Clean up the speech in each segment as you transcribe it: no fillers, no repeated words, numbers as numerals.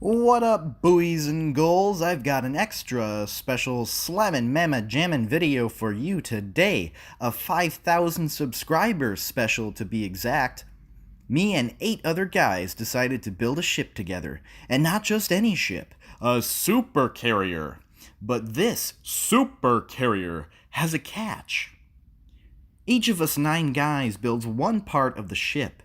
What up, buoys and gulls? I've got an extra special slammin' mamma jammin' video for you today. A 5,000 subscribers special to be exact. Me and 8 other guys decided to build a ship together. And not just any ship, a supercarrier. But this supercarrier has a catch. Each of us 9 guys builds one part of the ship.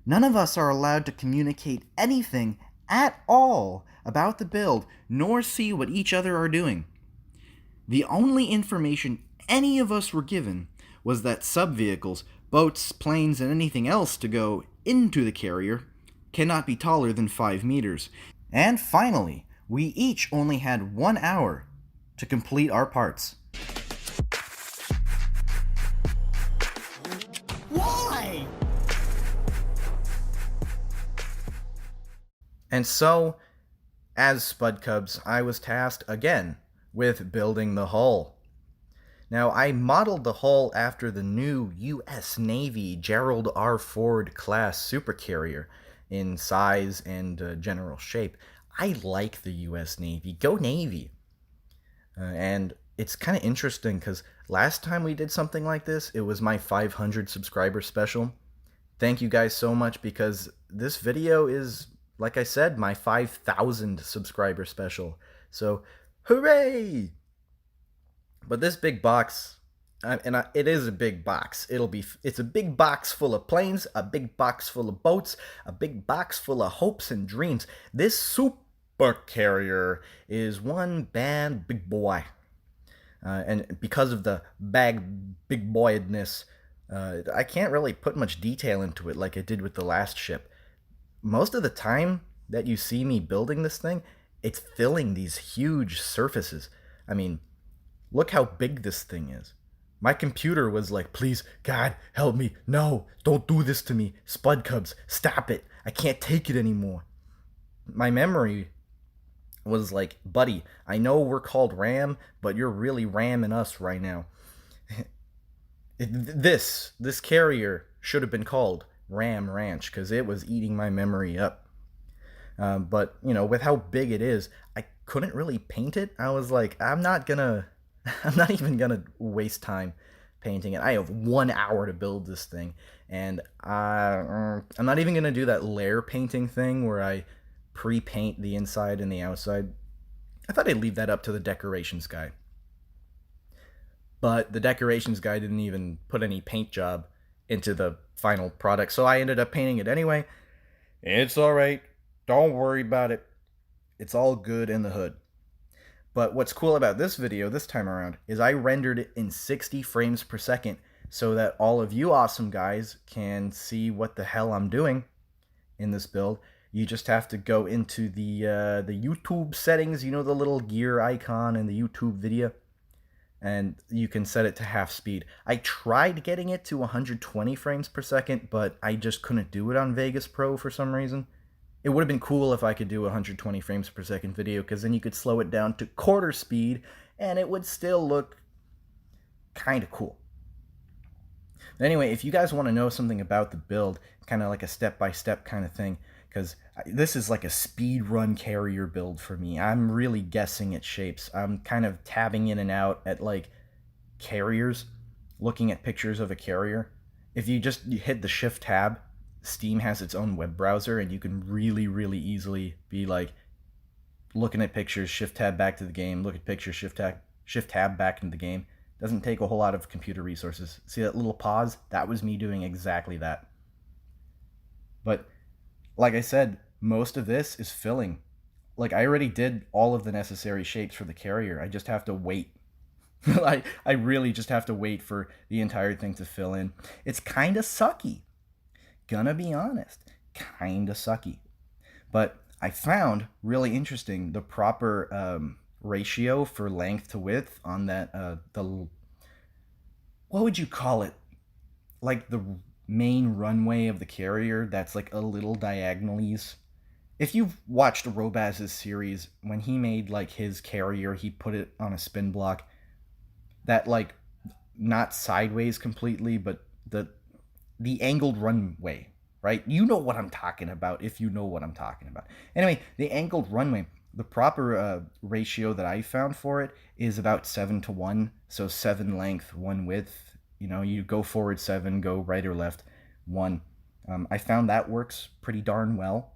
None of us are allowed to communicate anything at all about the build, nor see what each other are doing. The only information any of us were given was that sub-vehicles, boats, planes, and anything else to go into the carrier cannot be taller than 5 meters. And finally, we each only had 1 hour to complete our parts. Why? And so, as Spudcubs, I was tasked again with building the hull. Now, I modeled the hull after the new U.S. Navy Gerald R. Ford class supercarrier in size and general shape. I like the U.S. Navy. Go Navy! And it's kind of interesting because last time we did something like this, it was my 500 subscriber special. Thank you guys so much because this video is, like I said, my 5,000 subscriber special. So, hooray! But this big box, it is a big box. It's a big box full of planes, a big box full of boats, a big box full of hopes and dreams. This supercarrier is one bad big boy. And because of the big boyedness, I can't really put much detail into it like I did with the last ship. Most of the time that you see me building this thing, it's filling these huge surfaces. I mean, look how big this thing is. My computer was like, please, God, help me. No, don't do this to me. Spudcubs, stop it. I can't take it anymore. My memory was like, buddy, I know we're called RAM, but you're really ramming us right now. This carrier should have been called Ram Ranch because it was eating my memory up. But, you know, with how big it is, I couldn't really paint it. I was like, I'm not even gonna waste time painting it. I have 1 hour to build this thing, and I'm not even gonna do that layer painting thing where I pre-paint the inside and the outside. I thought I'd leave that up to the decorations guy. But the decorations guy didn't even put any paint job into the final product, so I ended up painting it anyway. It's alright. Don't worry about it. It's all good in the hood. But what's cool about this video this time around is I rendered it in 60 frames per second so that all of you awesome guys can see what the hell I'm doing in this build. You just have to go into the YouTube settings, you know, the little gear icon in the YouTube video, and you can set it to half speed. I tried getting it to 120 frames per second, but I just couldn't do it on Vegas Pro for some reason. It would have been cool if I could do a 120 frames per second video, because then you could slow it down to quarter speed, and it would still look kind of cool. Anyway, if you guys want to know something about the build, kind of like a step-by-step kind of thing, because this is like a speed run carrier build for me. I'm really guessing at shapes. I'm kind of tabbing in and out at like carriers, looking at pictures of a carrier. If you hit the shift tab, Steam has its own web browser, and you can really, really easily be like looking at pictures, shift tab back to the game, look at pictures, shift tab back into the game. Doesn't take a whole lot of computer resources. See that little pause? That was me doing exactly that. But like I said, most of this is filling. Like, I already did all of the necessary shapes for the carrier. I just have to wait. I really just have to wait for the entire thing to fill in. It's kind of sucky. Gonna be honest. Kind of sucky. But I found really interesting the proper ratio for length to width on that, what would you call it? Like the main runway of the carrier that's like a little diagonalies. If you've watched Robaz's series, when he made like his carrier, he put it on a spin block that like not sideways completely, but the angled runway. right? You know what I'm talking about if you know what I'm talking about. Anyway, the angled runway, the proper ratio that I found for it is about 7 to 1. So 7 length, 1 width. You know, you go forward 7, go right or left 1. I found that works pretty darn well.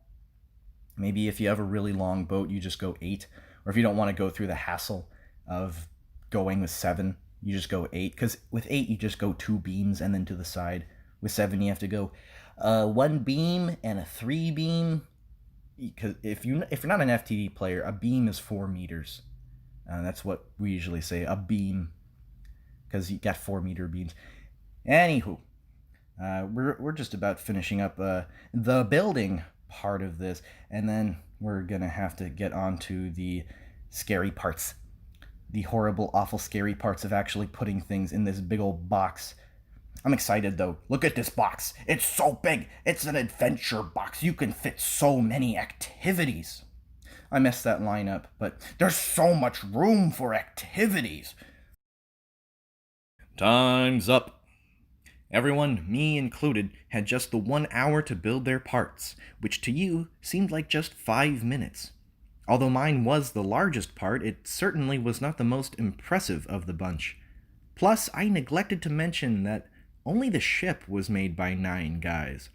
Maybe if you have a really long boat, you just go 8. Or if you don't want to go through the hassle of going with 7, you just go 8. Because with 8, you just go 2 beams and then to the side. With 7, you have to go 1 beam and a 3 beam. Because if you're not an FTD player, a beam is 4 meters. That's what we usually say, a beam, because you got 4-meter beams. Anywho, we're just about finishing up the building part of this, and then we're gonna have to get on to the scary parts, the horrible, awful, scary parts of actually putting things in this big old box. I'm excited though. Look at this box. It's so big. It's an adventure box. You can fit so many activities. I messed that line up, but there's so much room for activities. Time's up. Everyone, me included, had just the 1 hour to build their parts, which to you seemed like just 5 minutes. Although mine was the largest part, it certainly was not the most impressive of the bunch. Plus, I neglected to mention that only the ship was made by 9 guys.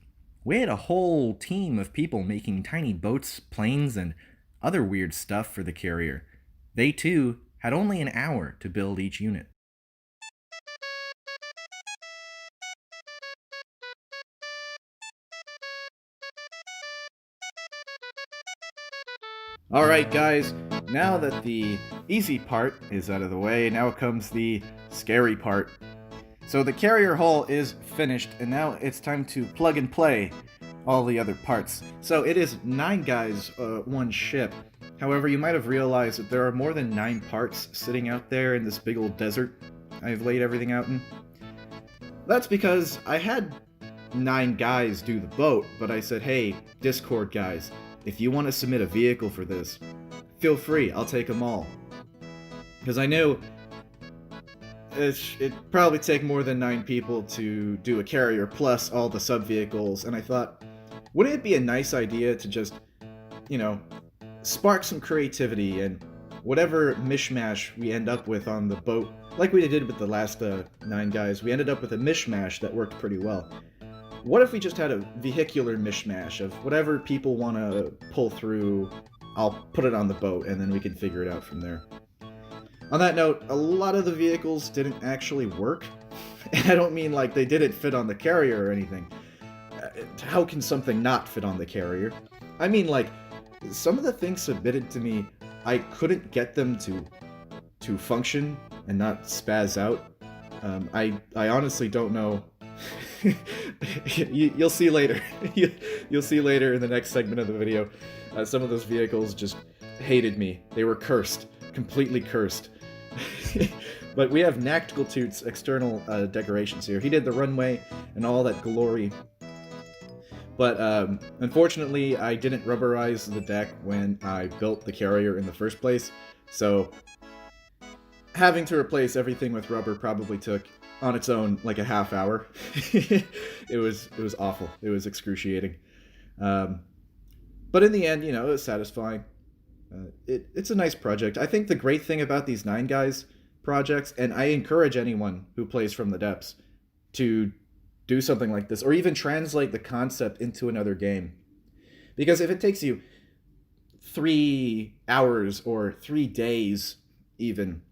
We had a whole team of people making tiny boats, planes, and other weird stuff for the carrier. They, too, had only an hour to build each unit. Alright guys, now that the easy part is out of the way, now comes the scary part. So the carrier hull is finished, and now it's time to plug and play all the other parts. So it is 9 guys, 1 ship. However, you might have realized that there are more than 9 parts sitting out there in this big old desert I've laid everything out in. That's because I had 9 guys do the boat, but I said, hey, Discord guys, if you want to submit a vehicle for this, feel free, I'll take them all. Because I knew it'd probably take more than 9 people to do a carrier plus all the sub-vehicles, and I thought, wouldn't it be a nice idea to just, you know, spark some creativity and whatever mishmash we end up with on the boat, like we did with the last 9 guys, we ended up with a mishmash that worked pretty well. What if we just had a vehicular mishmash of whatever people want to pull through, I'll put it on the boat, and then we can figure it out from there. On that note, a lot of the vehicles didn't actually work. And I don't mean like they didn't fit on the carrier or anything. How can something not fit on the carrier? I mean like, some of the things submitted to me, I couldn't get them to function and not spaz out. I honestly don't know. You'll see later. You'll see later in the next segment of the video. Some of those vehicles just hated me. They were cursed. Completely cursed. But we have Nactical Toot's external decorations here. He did the runway and all that glory. But unfortunately, I didn't rubberize the deck when I built the carrier in the first place. So having to replace everything with rubber probably took, on its own, like a half hour. It was awful. It was excruciating. But in the end, you know, it was satisfying. It's a nice project. I think the great thing about these 9 guys projects, and I encourage anyone who plays From the Depths to do something like this, or even translate the concept into another game. Because if it takes you 3 hours or 3 days even,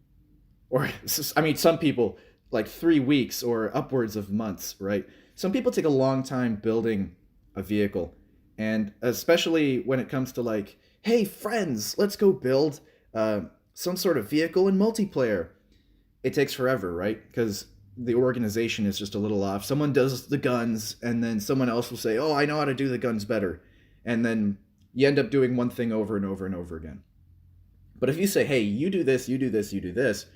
or, I mean, some people, like 3 weeks or upwards of months, right? Some people take a long time building a vehicle. And especially when it comes to like, hey friends, let's go build some sort of vehicle in multiplayer. It takes forever, right? Because the organization is just a little off. Someone does the guns, and then someone else will say, oh, I know how to do the guns better. And then you end up doing one thing over and over and over again. But if you say, hey, you do this, you do this, you do this,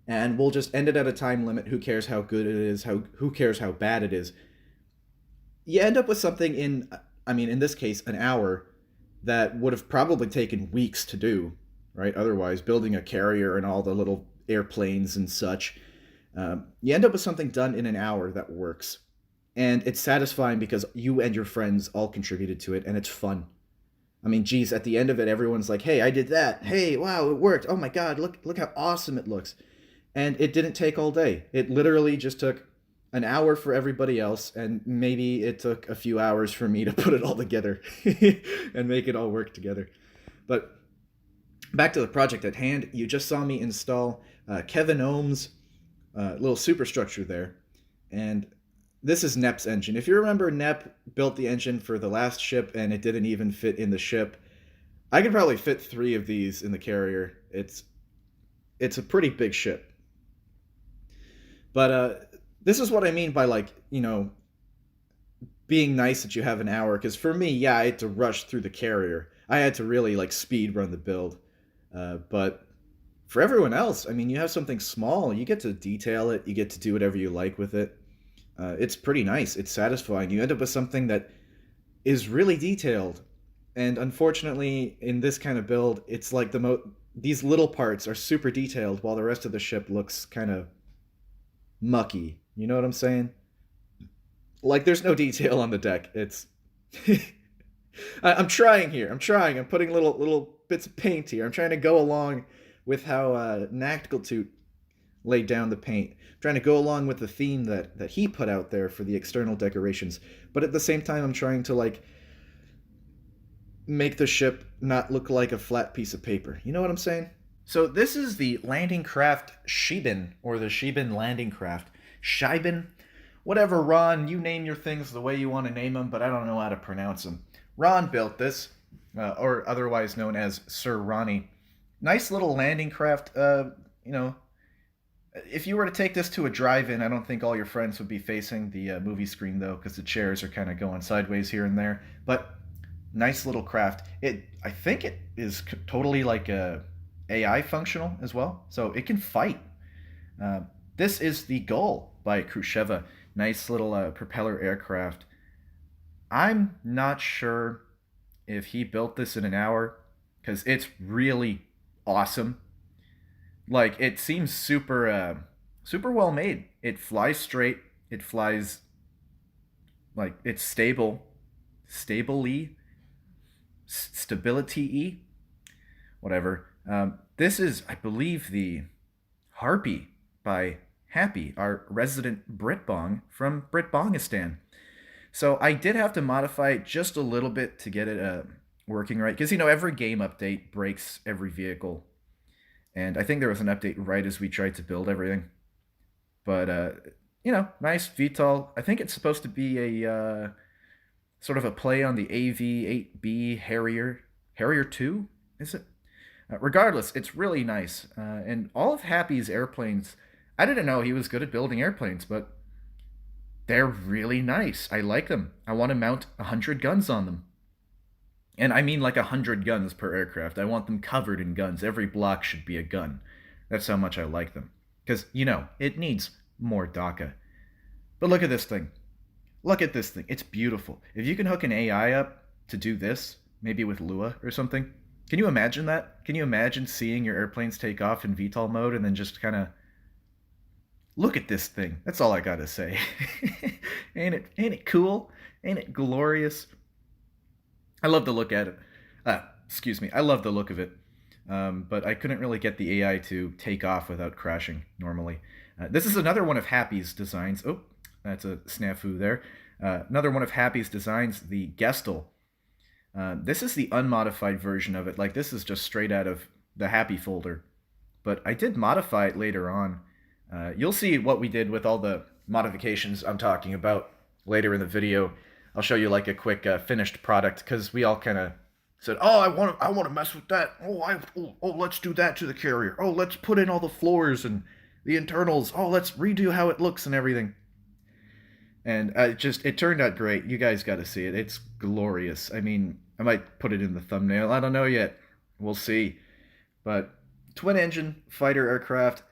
and we'll just end it at a time limit, who cares how good it is, who cares how bad it is, you end up with something in, I mean, in this case, an hour that would have probably taken weeks to do, right? Otherwise, building a carrier and all the little airplanes and such, you end up with something done in an hour that works. And it's satisfying because you and your friends all contributed to it, and it's fun. I mean, geez, at the end of it, everyone's like, "Hey, I did that. Hey, wow, it worked. Oh my God, look how awesome it looks." And it didn't take all day. It literally just took an hour for everybody else, and maybe it took a few hours for me to put it all together and make it all work together. But back to the project at hand, you just saw me install Kevin Ohm's little superstructure there, and this is Nep's engine. If you remember, Nep built the engine for the last ship, and it didn't even fit in the ship. I could probably fit 3 of these in the carrier. It's a pretty big ship. But this is what I mean by, like, being nice that you have an hour. Because for me, yeah, I had to rush through the carrier. I had to really like speed run the build. But for everyone else, I mean, you have something small. You get to detail it. You get to do whatever you like with it. It's pretty nice. It's satisfying. You end up with something that is really detailed. And unfortunately, in this kind of build, it's like these little parts are super detailed, while the rest of the ship looks kind of mucky. You know what I'm saying? Like, there's no detail on the deck. It's I'm trying here. I'm trying. I'm putting little bits of paint here. I'm trying to go along with how Nactgaltoot laid down the paint. I'm trying to go along with the theme that he put out there for the external decorations. But at the same time, I'm trying to like make the ship not look like a flat piece of paper. You know what I'm saying? So this is the landing craft Shibin, or the Shibin landing craft. Shibin? Whatever, Ron, you name your things the way you want to name them, but I don't know how to pronounce them. Ron built this, or otherwise known as Sir Ronnie. Nice little landing craft. If you were to take this to a drive-in, I don't think all your friends would be facing the movie screen, though, because the chairs are kind of going sideways here and there. But nice little craft. I think it is totally like AI functional as well, so it can fight. This is the Gull by Khrushcheva. Nice little propeller aircraft. I'm not sure if he built this in an hour, because it's really awesome. Like, it seems super well made. It flies straight. It flies like it's stably, stability, whatever. This is, I believe, the Harpy by Happy, our resident Britbong from Britbongistan. So I did have to modify it just a little bit to get it working right, because every game update breaks every vehicle, and I think there was an update right as we tried to build everything. But nice VTOL. I think it's supposed to be a sort of a play on the AV-8B Harrier 2, is it? Regardless, it's really nice. And all of Happy's airplanes, I didn't know he was good at building airplanes, but they're really nice. I like them. I want to mount 100 guns on them. And I mean like 100 guns per aircraft. I want them covered in guns. Every block should be a gun. That's how much I like them. Because, it needs more DACA. But look at this thing. Look at this thing. It's beautiful. If you can hook an AI up to do this, maybe with Lua or something, can you imagine that? Can you imagine seeing your airplanes take off in VTOL mode and then just kind of look at this thing? That's all I gotta say. Ain't it cool? Ain't it glorious? I love the look at it. Excuse me. I love the look of it. But I couldn't really get the AI to take off without crashing normally. This is another one of Happy's designs. Oh, that's a snafu there. Another one of Happy's designs, the Gestel. This is the unmodified version of it. Like, this is just straight out of the Happy folder. But I did modify it later on. You'll see what we did with all the modifications I'm talking about later in the video. I'll show you like a quick finished product, because we all kind of said, "Oh, I want to mess with that. Oh, let's do that to the carrier. Oh, let's put in all the floors and the internals. Oh, let's redo how it looks and everything." And it turned out great. You guys got to see it. It's glorious. I mean, I might put it in the thumbnail. I don't know yet. We'll see. But twin engine fighter aircraft,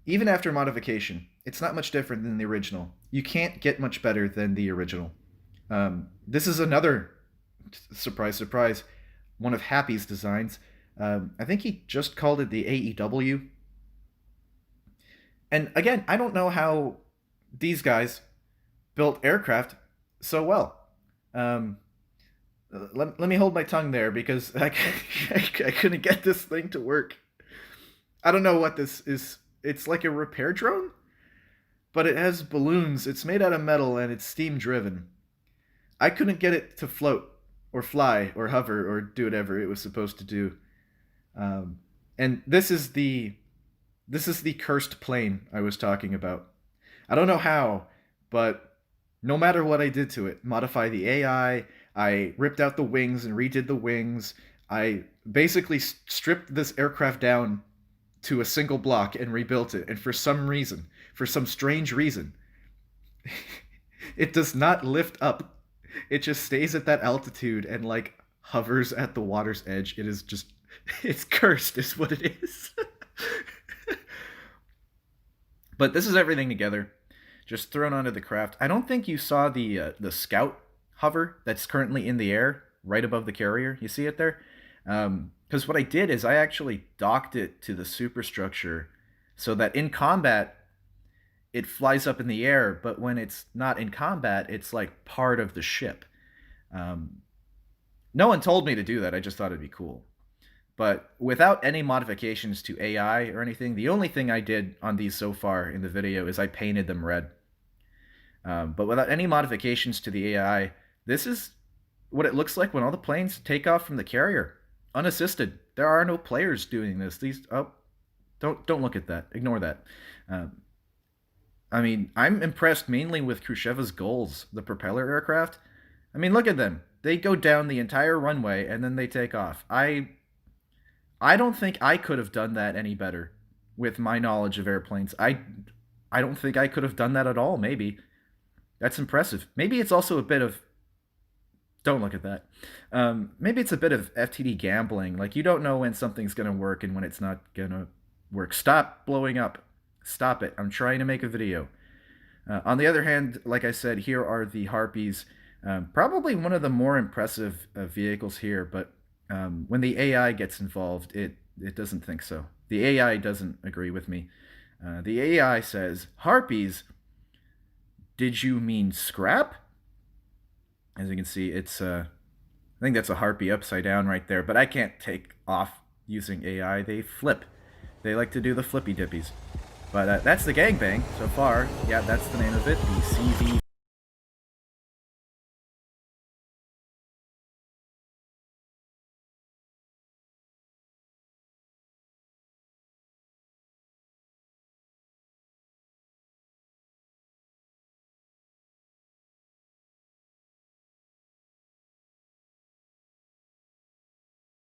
even after modification, it's not much different than the original. You can't get much better than the original. This is another, surprise, one of Happy's designs. I think he just called it the AEW. And again, I don't know how these guys built aircraft so well. Um, let me hold my tongue there because I couldn't get this thing to work. I don't know what this is. It's like a repair drone, but it has balloons. It's made out of metal and it's steam driven. I couldn't get it to float or fly or hover or do whatever it was supposed to do. Um, and this is the cursed plane I was talking about. I don't know how, but no matter what I did to it, modify the I ripped out the wings and redid the wings. I basically stripped this aircraft down to a single block and rebuilt it. And for some reason, for some strange reason, it does not lift up. It just stays at that altitude and like hovers at the water's edge. It is just, it's cursed, is what it is. But this is everything together, just thrown onto the craft. I don't think you saw the scout hover that's currently in the air right above the carrier. You see it there? Because what I did is I actually docked it to the superstructure so that in combat it flies up in the air, but when it's not in combat, it's like part of the ship. Um, no one told me to do that. I just thought it'd be cool. But without any modifications to AI or anything, the only thing I did on these so far in the video is I painted them red. But without any modifications to the AI, this is what it looks like when all the planes take off from the carrier, unassisted. There are no players doing this. These don't look at that. Ignore that. Um, I mean, I'm impressed mainly with Khrushchev's goals, the propeller aircraft. I mean, look at them. They go down the entire runway and then they take off. I don't think I could have done that any better with my knowledge of airplanes. I don't think I could have done that at all. Maybe that's impressive. Maybe it's also a bit of don't look at that. Maybe it's a bit of FTD gambling. Like you don't know when something's gonna work and when it's not gonna work. Stop blowing up. Stop it. I'm trying to make a video. On the other hand, like I said, here are the Harpies. Probably one of the more impressive vehicles here, but when the AI gets involved, it doesn't think so. The AI doesn't agree with me. The AI says, Harpies, did you mean scrap? As you can see, I think that's a harpy upside down right there, but I can't take off using AI. They flip. They like to do the flippy dippies. But that's the gangbang so far. Yeah, that's the name of it, the